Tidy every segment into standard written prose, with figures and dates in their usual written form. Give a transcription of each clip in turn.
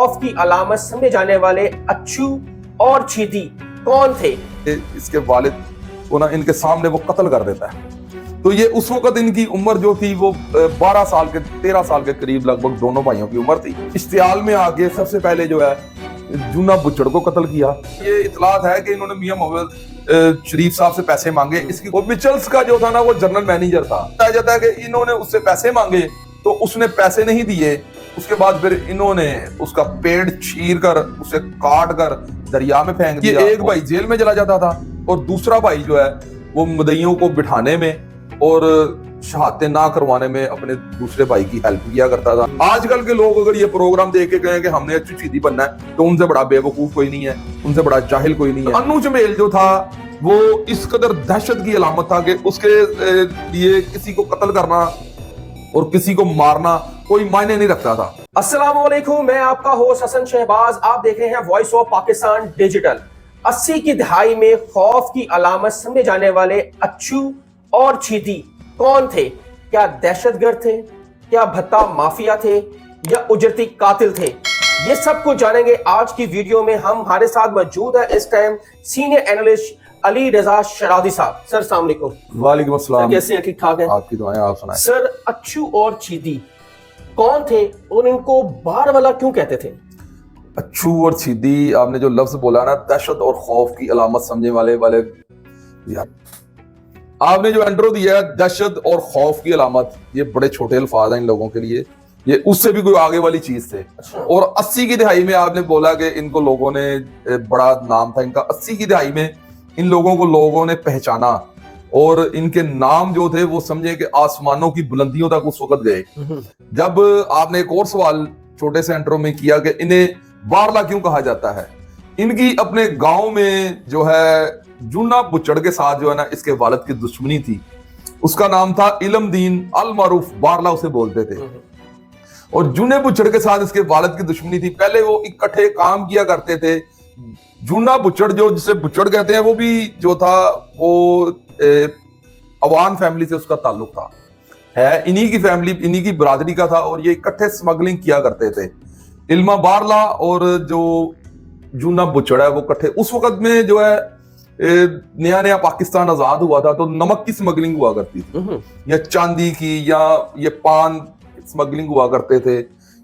खौफ की अलामत समझे जाने वाले अच्छू और चीती कौन थे? इसके वालिद को ना इनके सामने वो कत्ल कर देता है। तो ये उस वक्त इनकी उम्र जो थी वो 12 साल के 13 साल के करीब लगभग दोनों भाइयों की उम्र थी। इश्तियाल में आके सबसे पहले जो है जूना बुच्चड़ को कत्ल किया। ये इतलात है कि इन्होंने मियां मोहम्मद शरीफ साहब से पैसे मांगे। इसकी वो मिचल्स का जो था ना वो जनरल मैनेजर था। बताया जाता है कि इन्होंने उससे पैसे मांगे तो उसने पैसे नहीं दिए। उसके बाद फिर इन्होंने उसका पेड़ चीर कर उसे काट कर दरिया में फेंक दिया। एक भाई जेल में चला जाता था और दूसरा भाई जो है वो मुद्दइयों को बिठाने में और शहादतें ना करवाने में अपने दूसरे भाई की हेल्प किया करता था। आजकल के लोग अगर ये प्रोग्राम देख के कहें कि हमने अच्छी चीदी बनना है तो उनसे बड़ा बेवकूफ कोई नहीं है, उनसे बड़ा जाहिल कोई नहीं है। अन्नू चमेल जो था वो इस कदर दहशत की अलामत था कि उसके लिए किसी को कत्ल करना और किसी को मारना कोई मायने नहीं रखता था। अस्सलाम वालेकुम, मैं आपका होस्ट हसन शहबाज। आप देख रहे हैं वॉइस ऑफ पाकिस्तान डिजिटल। 80 की दहाई में खौफ की अलामत समझे जाने वाले अच्छू और चीती कौन थे? क्या दहशतगर्द थे, क्या भत्ता माफिया थे, या उजरती कातिल थे? ये सब कुछ जानेंगे आज की वीडियो में। हमारे साथ मौजूद है इस टाइम सीनियर एनालिस्ट अली रजा शरादी साहब। सर अस्सलाम वालेकुम। वालेकुम अस्सलाम। कैसे हैं? ठीक ठाक है, आपकी दुआएं, आप सुनाएं। सर अच्छू और चीती कौन थे और इनको बार वाला क्यों कहते थे? अच्छू और चीदी, आपने जो लफ्ज बोला ना, दहशत और खौफ की अलामत समझने वाले यार आपने जो इंट्रो दिया है, दहशत और खौफ की अलामत, ये बड़े छोटे अल्फाज हैं इन लोगों के लिए। ये उससे भी कोई आगे वाली चीज थे। और 80 की दहाई में आपने बोला कि इनको लोगों ने, बड़ा नाम था इनका। 80 की दहाई में इन लोगों को लोगों ने पहचाना और इनके नाम जो थे वो समझे कि आसमानों की बुलंदियों तक उस वक्त गए। जब आपने एक और सवाल छोटे से इंट्रो में किया कि इन्हें बारला क्यों कहा जाता है, इनकी अपने गांव में जो है जूना बुच्चड़ के साथ जो है ना इसके वालिद की दुश्मनी थी। उसका नाम था इल्मदीन अल मारूफ, बारला उसे बोलते थे। और जूने बुच्चड़ के साथ इसके वालिद की दुश्मनी थी। पहले वो इकट्ठे काम किया करते थे। जूना बुच्चड़ जो जिसे बुच्चड़ कहते हैं वो भी जो था वो अवान फैमिली से उसका ताल्लुक था, है इन्हीं की फैमिली, इन्हीं की बरादरी का था। और ये इकट्ठे स्मगलिंग किया करते थे। इल्मा बारला और जो जूना बुच्चड़ है वो इकट्ठे, उस वक्त में जो है नया नया पाकिस्तान आजाद हुआ था तो नमक की स्मगलिंग हुआ करती थी, या चांदी की, या ये पान स्मगलिंग हुआ करते थे।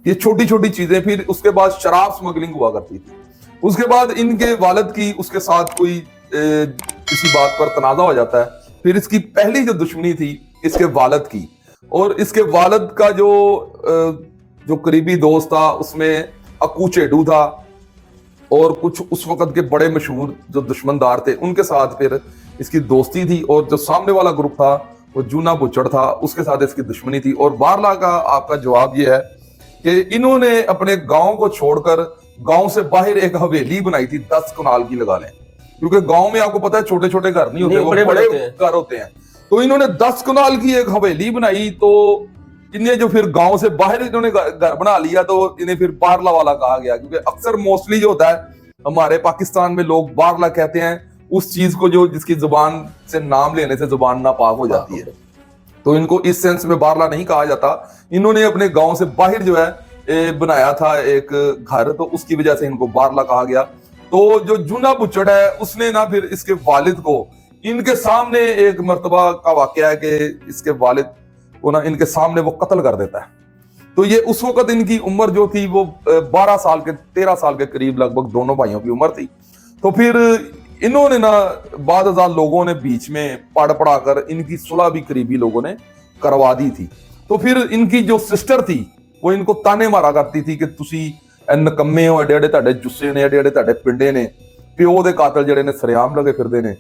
ये छोटी छोटी चीजें। फिर उसके बाद शराब स्मगलिंग हुआ करती थी। उसके बाद इनके वालिद की उसके साथ कोई किसी बात पर तनाजा हो जाता है। फिर इसकी पहली जो दुश्मनी थी इसके वालिद की, और इसके वालिद का जो करीबी दोस्त था उसमें अक्कू चेडू था और कुछ उस वक्त के बड़े मशहूर जो दुश्मनदार थे उनके साथ फिर इसकी दोस्ती थी। और जो सामने वाला ग्रुप था वो जूना बुच्चड़ था, उसके साथ इसकी दुश्मनी थी। और बारला का आपका जवाब ये है कि इन्होंने अपने गांव को छोड़कर गांव से बाहर एक हवेली बनाई थी, 10 कनाल की लगा लें, क्योंकि गांव में आपको पता है छोटे छोटे घर नहीं होते, वो बड़े घर होते हैं। तो इन्होंने 10 कनाल की एक हवेली बनाई। तो इन्हें जो फिर गांव से बाहर इन्होंने घर बना लिया तो इन्हें फिर बारला वाला कहा गया। क्योंकि अक्सर मोस्टली जो होता है हमारे पाकिस्तान में लोग बारला कहते हैं उस चीज को जो जिसकी जुबान से नाम लेने से जुबान नापाक हो जाती है। तो इनको इस सेंस में बारला नहीं कहा जाता। इन्होंने अपने गांव से बाहर जो है बनाया था एक घर, तो उसकी वजह से इनको बारला कहा गया। तो जो जूना बुच्चड़ है उसने ना फिर इसके वालिद को, इनके सामने एक मर्तबा का वाकया है कि इसके वालिद को ना इनके सामने वो कत्ल कर देता है। तो ये उस वक्त इनकी उम्र जो थी वो 12 साल के 13 साल के करीब लगभग दोनों भाइयों की उम्र थी। तो फिर इन्होंने ना बाद लोगों ने बीच में पढ़ा कर इनकी सुलह भी करीबी लोगों ने करवा दी थी। तो फिर इनकी जो सिस्टर थी वो इनको ताने मारा करती थी कि तुसी नकम्मे हो, एडे एडे तुहाडे जुस्से ने, एडे एडे तुहाडे पिंडे ने, प्यो दे कातल जेडे ने सरेआम लगे फिरदे ने।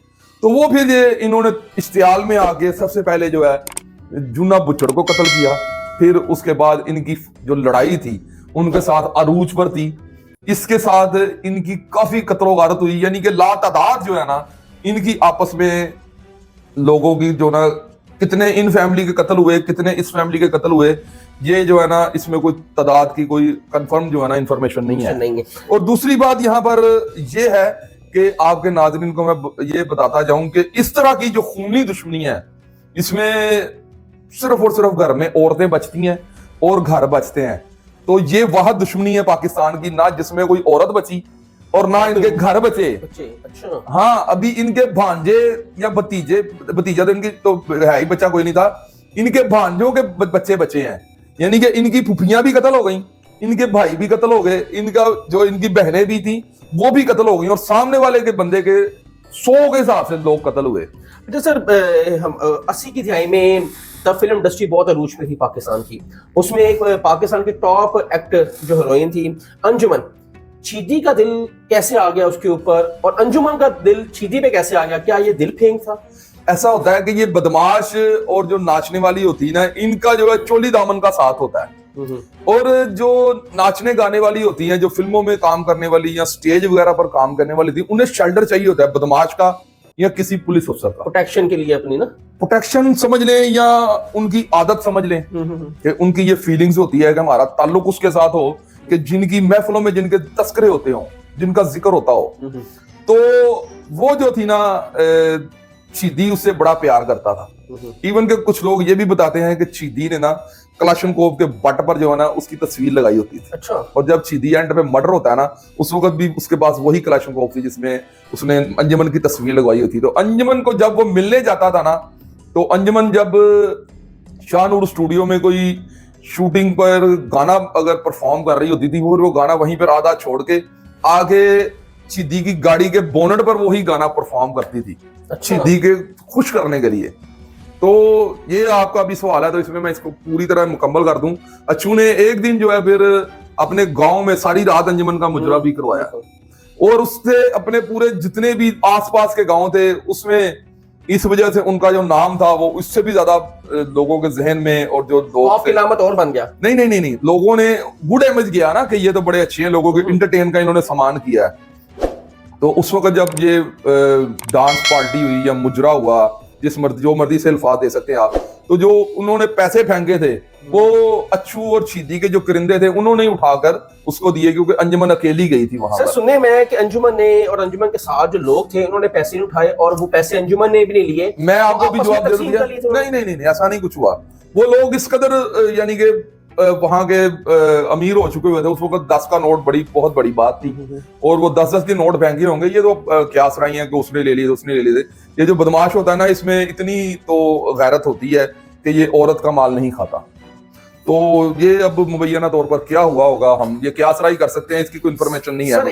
तो वो फिर ये इन्होंने इश्तियाल में आके सबसे पहले जो है जूना बुच्चड़ को कत्ल किया। फिर उसके बाद इनकी जो लड़ाई थी उनके साथ अरूज पर थी, इसके साथ इनकी काफी कत्लो-गारत हुई। यानी कि लातादाद जो है ना इनकी आपस में लोगों की जो ना, कितने इन फैमिली के कत्ल हुए, कितने इस फैमिली के कत्ल हुए, ये जो है ना इसमें कोई तादाद की कोई कंफर्म जो है ना इंफॉर्मेशन नहीं है। और दूसरी बात यहाँ पर ये है कि आपके नाज़रीन को मैं ये बताता जाऊं कि इस तरह की जो खूनी दुश्मनी है इसमें सिर्फ और सिर्फ घर में औरतें बचती हैं और घर बचते हैं। तो ये वह दुश्मनी है पाकिस्तान की, ना जिसमें कोई औरत बची और ना इनके घर बचे। अच्छा। हाँ, अभी इनके भांजे या भतीजा तो इनकी तो है ही बच्चा कोई नहीं था, इनके भांजों के बच्चे बचे हैं। यानी कि इनकी फुफियां भी कत्ल हो गई, इनके भाई भी कत्ल हो गए, इनका जो इनकी बहनें भी थी वो भी कत्ल हो गई, और सामने वाले के बंदे के 100 के हिसाब से लोग कत्ल हुए। अच्छा सर, हम 80 की दिहाई में तब फिल्म इंडस्ट्री बहुत अरूज पे थी पाकिस्तान की। उसमें एक पाकिस्तान की टॉप एक्टर जो हीरोइन थी अंजुमन, चीदी का दिल कैसे आ गया उसके ऊपर, और अंजुमन का दिल चीदी पे कैसे आ गया? क्या ये दिल फेंक था? ऐसा होता है कि ये बदमाश और जो नाचने वाली होती है ना, इनका जो है चोली दामन का साथ होता है, और जो नाचने गाने वाली होती हैं, जो फिल्मों में काम करने वाली या स्टेज वगैरह पर काम करने वाली थी, उन्हें शेल्टर चाहिए होता है बदमाश का या किसी पुलिस अफसर का, प्रोटेक्शन के लिए अपनी ना, प्रोटेक्शन समझ लें या उनकी आदत समझ लें कि उनकी ये फीलिंग्स होती है कि हमारा ताल्लुक उसके साथ हो, कि जिनकी महफिलों में जिनके तस्करे होते हो, जिनका जिक्र होता हो। तो वो जो थी ना चीदी उससे बड़ा प्यार करता था। इवन के कुछ लोग ये भी बताते हैं कि चीदी ने ना कलाशनकोव के बट पर जो है ना उसकी तस्वीर लगाई होती थी। अच्छा। और जब चीदी एंड पे मर्डर होता है ना, उस वक्त भी उसके पास वही कलाशनकोव थी जिसमें उसने अंजुमन की तस्वीर लगवाई होती। तो अंजुमन को जब वो मिलने जाता था ना, तो अंजुमन जब शाहनूर स्टूडियो में कोई शूटिंग पर गाना अगर परफॉर्म कर रही होती थी, वो गाना वहीं पर आधा छोड़ के आगे चीदी की गाड़ी के बोनट पर वही गाना परफॉर्म करती थी। अच्छा। चीदी के खुश करने के लिए। तो ये आपका भी सवाल है, तो इसमें मैं इसको पूरी तरह मुकम्मल कर दूं। अच्छू ने एक दिन जो है फिर अपने गांव में सारी रात अंजुमन का मुजरा भी करवाया, और उससे अपने पूरे जितने भी आसपास के गांव थे उसमें इस वजह से उनका जो नाम था वो इससे भी ज्यादा लोगों के जहन में, और जो लोग इलामत और बन गया। नहीं, लोगों ने गुड इमेज किया ना कि ये तो बड़े अच्छे हैं, लोगों के इंटरटेन का इन्होंने सामान किया है। तो उस वक्त जब ये डांस पार्टी हुई या मुजरा हुआ, जो मर्जी से अल्फाज दे सकते हैं आप, तो जो उन्होंने पैसे फेंके थे वो अच्छू और चीदी के जो करिंदे थे उन्होंने ही उठाकर उसको दिए, क्योंकि अंजुमन अकेली गई थी वहां सर पर। सुनने में है कि अंजुमन ने और अंजुमन के साथ जो लोग थे उन्होंने पैसे नहीं उठाए, और वो पैसे अंजुमन ने भी नहीं लिए। मैं आपको भी जवाब जरूर दिया, नहीं, ऐसा नहीं कुछ हुआ। वो लोग इस कदर यानी कि वहां के अमीर हो चुके हुए थे। उस वक्त 10 का नोट बहुत बड़ी बात थी, और वो 10 के नोट फेंके होंगे। ये तो क्या सराई है कि उसने ले लिए, उसने ले लिए थे। ये जो बदमाश होता है ना, इसमें इतनी तो गैरत होती है कि ये औरत का माल नहीं खाता। तो ये अब मुबैना तौर पर क्या हुआ होगा, हम ये क्या सराई कर सकते हैं, इसकी कोई इन्फॉर्मेशन नहीं है। सर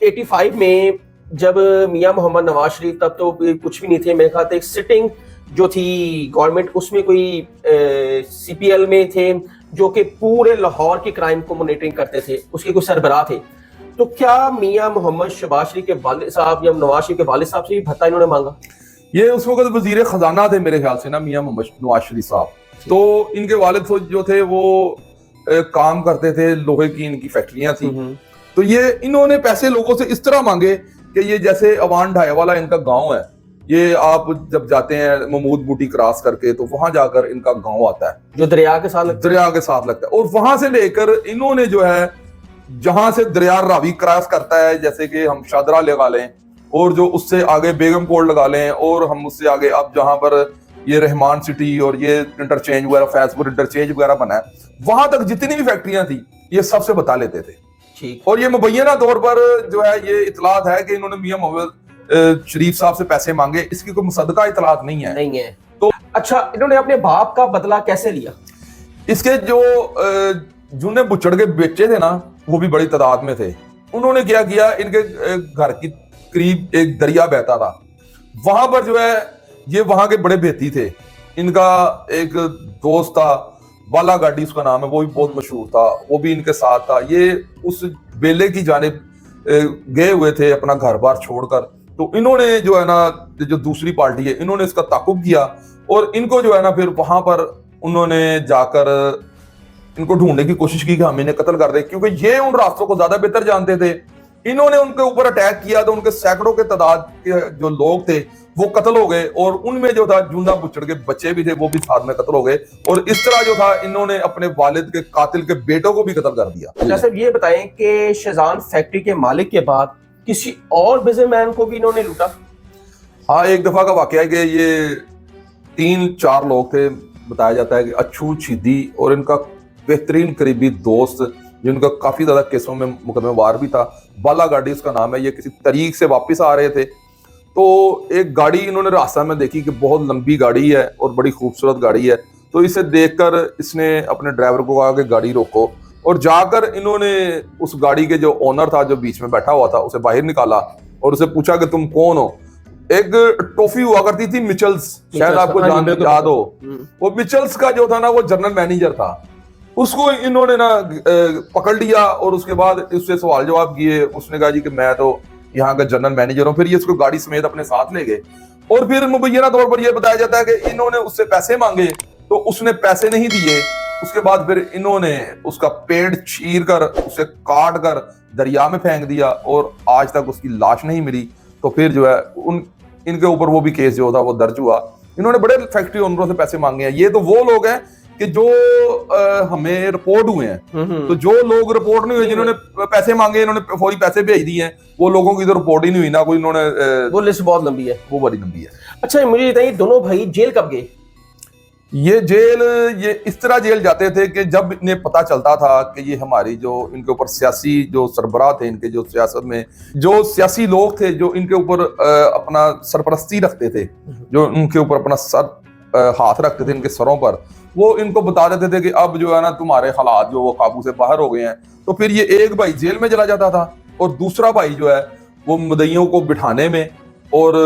85 में जब मियां मोहम्मद नवाज शरीफ, तब तो कुछ भी नहीं थे मेरे ख्याल से, एक सिटिंग जो थी गवर्नमेंट, उसमें कोई CPL में थे जो कि पूरे लाहौर की क्राइम को मॉनिटरिंग करते थे, उसके कुछ सरबराह थे। तो क्या मियां मोहम्मद शहबाज शरीफ के वालिद साहब या नवाज शरीफ के वालिद साहब से भी भत्ता इन्होंने मांगा? ये उस वक्त वजीर खजाना थे मेरे ख्याल से ना, मियां मोहम्मद नवाज शरीफ साहब। तो इनके वालिद जो थे वो काम करते थे, लोहे की इनकी फैक्ट्रियां थी। तो ये इन्होंने पैसे लोगों से इस तरह मांगे कि ये जैसे अवान ढाई वाला इनका गांव है, ये आप जब जाते हैं महमूद बूटी क्रॉस करके तो वहां जाकर इनका गांव आता है जो दरिया के साथ लगता है। और वहां से लेकर इन्होंने जो है, जहां से दरिया रावी क्रॉस करता है, जैसे कि हम शादरा लगा लें, और जो उससे आगे बेगम कोट लगा लें, और हम उससे आगे अब जहां पर ये रहमान सिटी और ये इंटरचेंज वगैरह, फैजपुर इंटरचेंज वगैरह बना है, वहां तक जितनी भी फैक्ट्रियां थी ये सबसे बता लेते थे। ठीक। और ये मुबैना तौर पर जो है ये इतलात है कि इन्होंने मियां मोहम्मद शरीफ साहब से पैसे मांगे, इसकी कोई मुसद्दका इतलात नहीं है। तो अच्छा, इन्होंने अपने बाप का बदला कैसे लिया? इसके जो जूने बुचड़ के बेचे थे ना, वो भी बड़ी तादाद में थे। उन्होंने क्या किया, इनके घर की करीब एक दरिया बहता था, वहां पर जो है ये वहां के बड़े बेती थे। इनका एक दोस्त था, वाला गाड़ी उसका नाम है, वो भी बहुत मशहूर था, वो भी इनके साथ था। ये उस बेले की जानिब गए हुए थे अपना घर बार छोड़कर। तो इन्होंने जो है ना, जो दूसरी पार्टी है, इन्होंने इसका ताकुब किया, और इनको जो है ना फिर वहां पर उन्होंने जाकर इनको ढूंढने की कोशिश की कि हम इन्हें कत्ल कर दें, क्योंकि ये उन रास्तों को ज्यादा बेहतर जानते थे। इन्होंने उनके ऊपर अटैक किया तो उनके सैकड़ों के तादाद के जो लोग थे वो कत्ल हो गए, और उनमें जो था जूंदा बुचड़ के बच्चे भी थे, वो भी साथ में कत्ल हो गए। और इस तरह जो था इन्होंने अपने वालिद के कातिल के बेटों को भी कत्ल कर दिया। जैसे ये बताएं कि शेजान फैक्ट्री के मालिक के बाद किसी और बिजनेसमैन को भी इन्होंने लूटा? हाँ, एक दफा का वाकया है कि ये 3-4 लोग थे, बताया जाता है कि अच्छू, चीदी और इनका बेहतरीन करीबी दोस्त जिनका काफी ज्यादा केसों में मुकदमेवार भी था। बाला गाड़ी उसका नाम है। ये किसी तरीक से वापस आ रहे थे तो एक गाड़ी इन्होंने रास्ता में देखी कि बहुत लंबी गाड़ी है और बड़ी खूबसूरत गाड़ी है, तो इसे देखकर इसने अपने ड्राइवर को कहा कि गाड़ी रोको, और जाकर इन्होंने उस गाड़ी के जो ओनर था जो बीच में बैठा हुआ था उसे बाहर निकाला और उसे पूछा कि तुम कौन हो। एक टॉफी हुआ करती थी मिचल्स, शायद आपको याद हो। वो मिचल्स का जो था ना वो जनरल मैनेजर था। उसको इन्होंने ना पकड़ लिया और उसके बाद उससे सवाल जवाब किए। उसने कहा जी कि मैं तो यहाँ का जनरल मैनेजर हूँ। फिर ये उसको गाड़ी समेत अपने साथ ले गए और फिर मुबैना तौर पर यह बताया जाता है कि इन्होंने उससे पैसे मांगे तो उसने पैसे नहीं दिए। उसके बाद फिर इन्होंने उसका पेड़ चीर कर उसे काट कर दरिया में फेंक दिया और आज तक उसकी लाश नहीं मिली। तो फिर जो है इनके ऊपर वो भी केस जो था वो दर्ज हुआ। इन्होंने बड़े फैक्ट्री ओनरों से पैसे मांगे हैं। ये तो वो लोग हैं कि जो हमें रिपोर्ट हुए हैं। तो जो लोग रिपोर्ट नहीं हुए, जिन्होंने पैसे मांगे, इन्होंने फौरी पैसे भेज दिए हैं, वो लोगों की तो रिपोर्ट ही नहीं हुई ना कोई। इन्होंने वो लिस्ट बहुत लंबी है, वो बड़ी लंबी है। अच्छा मुझे बताइए दोनों भाई जेल कब गए? ये इस तरह जेल जाते थे कि जब इन्हें पता चलता था कि ये हमारी जो इनके ऊपर सियासी जो सरबराह थे, इनके जो सियासत में जो सियासी लोग थे जो इनके ऊपर अपना सरपरस्ती रखते थे, जो उनके ऊपर अपना सर हाथ रखते थे इनके सरों पर, वो इनको बता देते थे कि अब जो है ना तुम्हारे हालात जो वो काबू से बाहर हो गए हैं। तो फिर ये एक भाई जेल में चला जाता था और दूसरा भाई जो है वो मुद्दइयों को बिठाने में और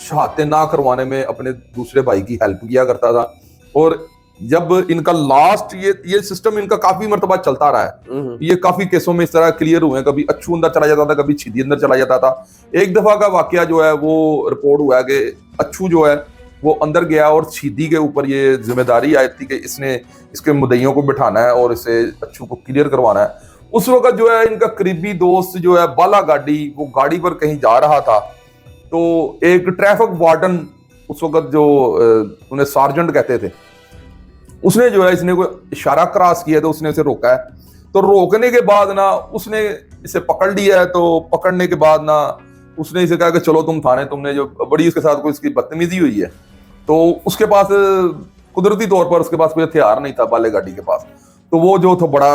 शहादतें ना करवाने में अपने दूसरे भाई की हेल्प किया करता था। और जब इनका लास्ट ये सिस्टम इनका काफी मर्तबा चलता रहा है। ये काफी केसों में इस तरह क्लियर हुए हैं। कभी अच्छू अंदर चला जाता था, कभी छिदी अंदर चला जाता था। एक दफा का वाकया जो है वो रिपोर्ट हुआ है कि अच्छू जो है वो अंदर गया और छिदी के ऊपर ये जिम्मेदारी आई थी कि इसने इसके मुद्दइयों को बिठाना है और इसे अच्छू को क्लियर करवाना है। उस वक्त जो है इनका करीबी दोस्त जो है बाला गाड़ी, वो गाड़ी पर कहीं जा रहा था तो एक ट्रैफिक वार्डन उस वक्त जो उन्हें सार्जेंट कहते थे, उसने जो है इसने कोई इशारा क्रॉस किया तो उसने इसे रोका है। तो रोकने के बाद ना उसने इसे पकड़ लिया है। तो पकड़ने के बाद ना उसने इसे कहा कि चलो तुम थाने, तुमने जो बड़ी उसके साथ कोई इसकी बदतमीजी हुई है। तो उसके पास कुदरती तौर पर उसके पास कोई हथियार नहीं था बाले गाड़ी के पास। तो वो जो था बड़ा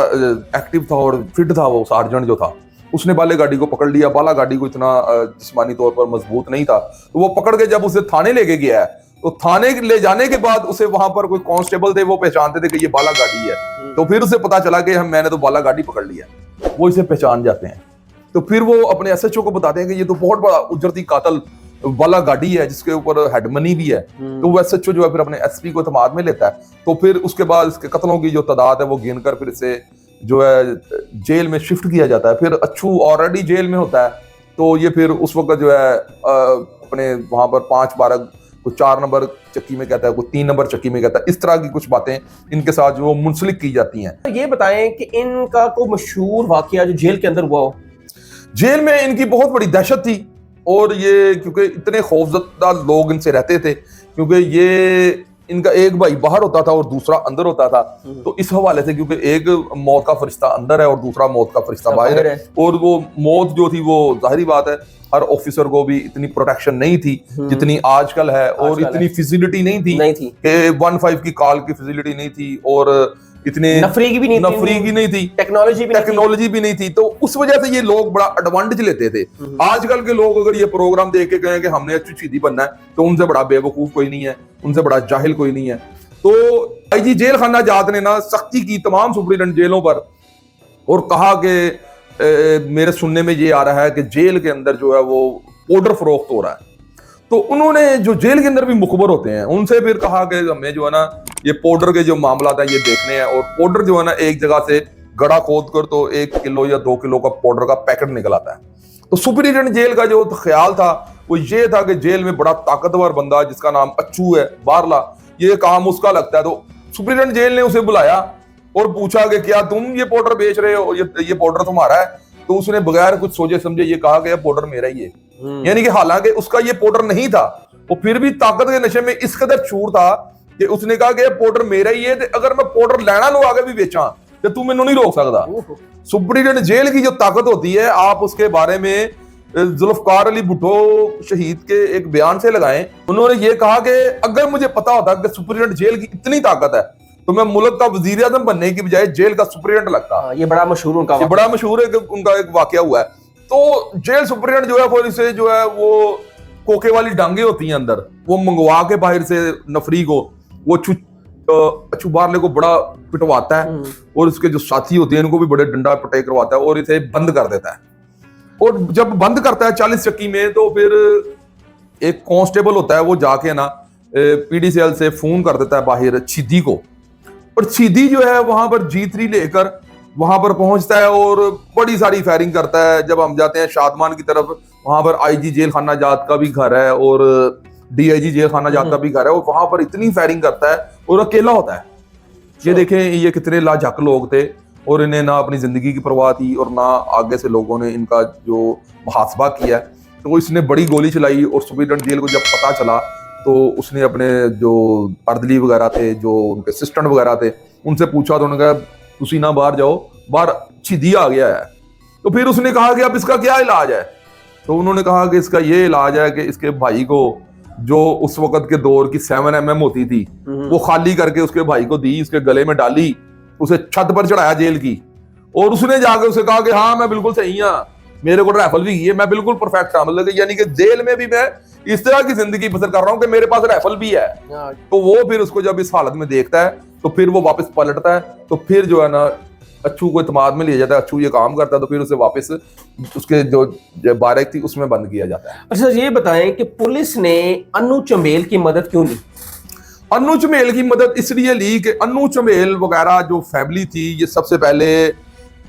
एक्टिव था और फिट था, वो सार्जेंट जो था, उसने बाले गाड़ी को पकड़ लिया। बाला गाड़ी को इतना जिस्मानी तौर पर मजबूत नहीं था, तो वो पकड़ के जब उसे थाने लेके गया है तो थाने ले जाने के बाद उसे वहां पर कोई कांस्टेबल थे, वो पहचानते थे कि ये बाला गाड़ी है। तो फिर उसे पता चला कि मैंने तो बाला गाड़ी पकड़ लिया। वो इसे पहचान जाते हैं। तो फिर वो अपने एसएचओ को बताते हैं कि ये तो बहुत बड़ा उजरती कातल बाला गाड़ी है जिसके ऊपर हेड मनी भी है। तो वो एसएचओ जो है फिर अपने एसपी को इत्मीनान में लेता है। तो फिर उसके बाद इसके कत्लों की जो तादाद है वो गिनकर फिर इसे जो है जेल में शिफ्ट किया जाता है। फिर अच्छू ऑलरेडी जेल में होता है। तो ये फिर उस वक्त जो है अपने वहां पर 5-12 कोई 4 नंबर चक्की में कहता है, कोई 3 नंबर चक्की में कहता है। इस तरह की कुछ बातें इनके साथ जो मुंसलिक की जाती हैं। तो ये बताएं कि इनका कोई मशहूर वाकया जो जेल के अंदर हुआ हो? जेल में इनकी बहुत बड़ी दहशत थी और ये क्योंकि इतने खौफजदा लोग इनसे रहते थे, क्योंकि ये इनका एक भाई बाहर होता था और दूसरा अंदर होता था। तो इस हवाले से क्योंकि एक मौत का फरिश्ता अंदर है और दूसरा मौत का फरिश्ता बाहर है, और वो मौत जो थी वो जाहिर बात है हर ऑफिसर को भी इतनी प्रोटेक्शन नहीं थी जितनी आजकल है, और इतनी फैसिलिटी नहीं थी कि 15 की कॉल की फैसिलिटी नहीं थी और इतने नफरी की भी नहीं थी, टेक्नोलॉजी भी नहीं थी। तो उस वजह से ये लोग बड़ा एडवांटेज लेते थे। आजकल के लोग अगर ये प्रोग्राम देख के कहें कि हमने अच्छी सीधी बनना है तो उनसे बड़ा बेवकूफ कोई नहीं है, उनसे बड़ा जाहिल कोई नहीं है। तो आईजी जेल खाना जात ने ना सख्ती की तमाम सुपरिटेंडेंट जेलों पर और कहा कि मेरे सुनने में ये आ रहा है कि जेल के अंदर जो है वो पाउडर फरोख्त हो रहा है। तो उन्होंने जो जेल के अंदर भी मुखबर होते हैं उनसे फिर कहा कि हमें जो है ना ये पाउडर के जो मामला था ये देखने हैं। और पाउडर जो है ना एक जगह से गड़ा खोद कर तो 1 किलो या 2 किलो का पाउडर का पैकेट निकल आता है। तो सुपरिटेंडेंट जेल का जो ख्याल था वो ये था कि जेल में बड़ा ताकतवर बंदा जिसका नाम अच्छू है बारला, ये काम उसका लगता है। तो सुपरिटेंडेंट जेल ने उसे बुलाया और पूछा कि क्या तुम ये पाउडर बेच रहे हो, ये पाउडर तुम्हारा है? तो उसने बगैर कुछ सोचे समझे ये कहा कि पाउडर मेरा ही है। यानी कि हालांकि उसका ये पाउडर नहीं था, वो फिर भी ताकत के नशे में इस कदर चूर था कि उसने कहा कि पाउडर मेरा ही है, अगर मैं पाउडर लेना लो आगे भी बेचा तो तू मैनू नहीं रोक सकता। सुपरिटेंडेंट जेल की जो ताकत होती है आप उसके बारे में जुल्फकार अली भुट्टो शहीद के एक बयान से लगाएं। उन्होंने ये कहा कि अगर मुझे पता होता कि सुपरिटेंडेंट जेल की इतनी ताकत है तो मैं मुल्क का वजीर आजम बनने की बजाय जेल का सुप्रीडेंट लगता। ये बड़ा मशहूर उनका ये बड़ा मशहूर है कि उनका एक वाकया हुआ है। तो जेल सुप्रीडेंट जो है वो इसे जो है वो कोके वाली डांगे होती हैं अंदर, वो मंगवा के बाहर से नफरी को वो अच्छू बारले को बड़ा पिटवाता है और उसके जो साथी होते हैं उनको भी बड़े डंडा पटाई करवाता है और इसे बंद कर देता है। और जब बंद करता है 40 चक्की में, तो फिर एक कांस्टेबल होता है वो जाके ना पीडीसीएल से फोन कर देता है बाहर छिदी को, और छिदी जो है वहां पर G3 लेकर वहां पर पहुंचता है और बड़ी सारी फायरिंग करता है। जब हम जाते हैं शादमान की तरफ, वहां पर IG जेल खाना जात का भी घर है और DIG जेल खाना जात का भी घर है, और वहां पर इतनी फायरिंग करता है और अकेला होता है। ये देखें ये कितने लाझक लोग थे और इन्हें ना अपनी जिंदगी की परवाह थी और ना आगे से लोगों ने इनका जो मुहासबा किया। तो इसने बड़ी गोली चलाई और सुप्रीडेंट जेल को जब पता चला तो उसने अपने जो अर्दली वगैरह थे, जो उनके असिस्टेंट वगैरह थे, उनसे पूछा तो उन्होंने कहा तुसी ना बाहर जाओ, बाहर छिदी आ गया है। तो फिर उसने कहा कि अब इसका क्या इलाज है? तो उन्होंने कहा कि इसका ये इलाज है कि इसके भाई को जो उस वक्त के दौर की 7mm होती थी वो खाली करके उसके भाई को दी, उसके गले में डाली, उसे छत पर चढ़ाया जेल की, और उसने जाकर उसे कहा कि हाँ मैं बिल्कुल सही हूँ, मेरे को राइफल भी है, मैं बिल्कुल परफेक्ट हूं। मतलब यानी कि जेल में भी मैं इस तरह की जिंदगी बसर कर रहा हूँ कि मेरे पास राइफल भी है। तो वो फिर उसको जब इस हालत में देखता है तो फिर वो वापस पलटता है, तो फिर जो है ना अच्छू को इत्मीनान में लिया जाता है, अच्छू ये काम करता है, तो फिर उसे वापस उसके जो बारक थी उसमें बंद किया जाता है। अच्छा ये बताएं कि पुलिस ने अन्नू चंबेल की मदद क्यों ली? अन्नू चंबेल की मदद इसलिए ली कि अन्नू चंबेल वगैरह जो फैमिली थी ये सबसे पहले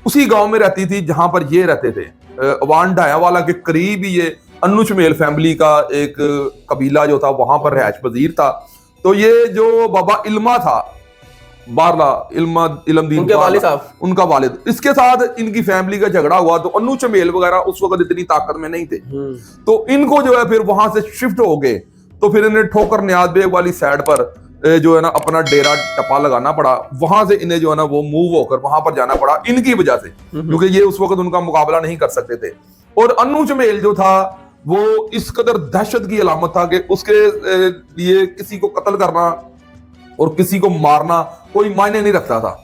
उसी गांव में रहती थी जहां पर ये रहते थे। अवान डायावाला के करीब ही ये अन्नू चंबेल फैमिली का एक कबीला जो था वहां पर रहश पजीर था। तो ये जो बाबा इल्मा था, बारला इल्मदीन उनके वालिद साहब, उनका वालिद, इसके साथ इनकी फैमिली का झगड़ा हुआ। तो अन्नू चंबेल वगैरह उस वक्त इतनी ताकत में नहीं थे, तो इनको जो है फिर वहां से शिफ्ट हो गए। तो फिर इन्हें ठोकर न्याज बेग वाली साइड पर जो है ना अपना डेरा टपा लगाना पड़ा। वहां से इन्हें जो है ना वो मूव होकर वहां पर जाना पड़ा इनकी वजह से, क्योंकि ये उस वक्त उनका मुकाबला नहीं कर सकते थे। और अन्नू चंबेल जो था वो इस कदर दहशत की अलामत था कि उसके लिए किसी को कत्ल करना और किसी को मारना कोई मायने नहीं रखता था।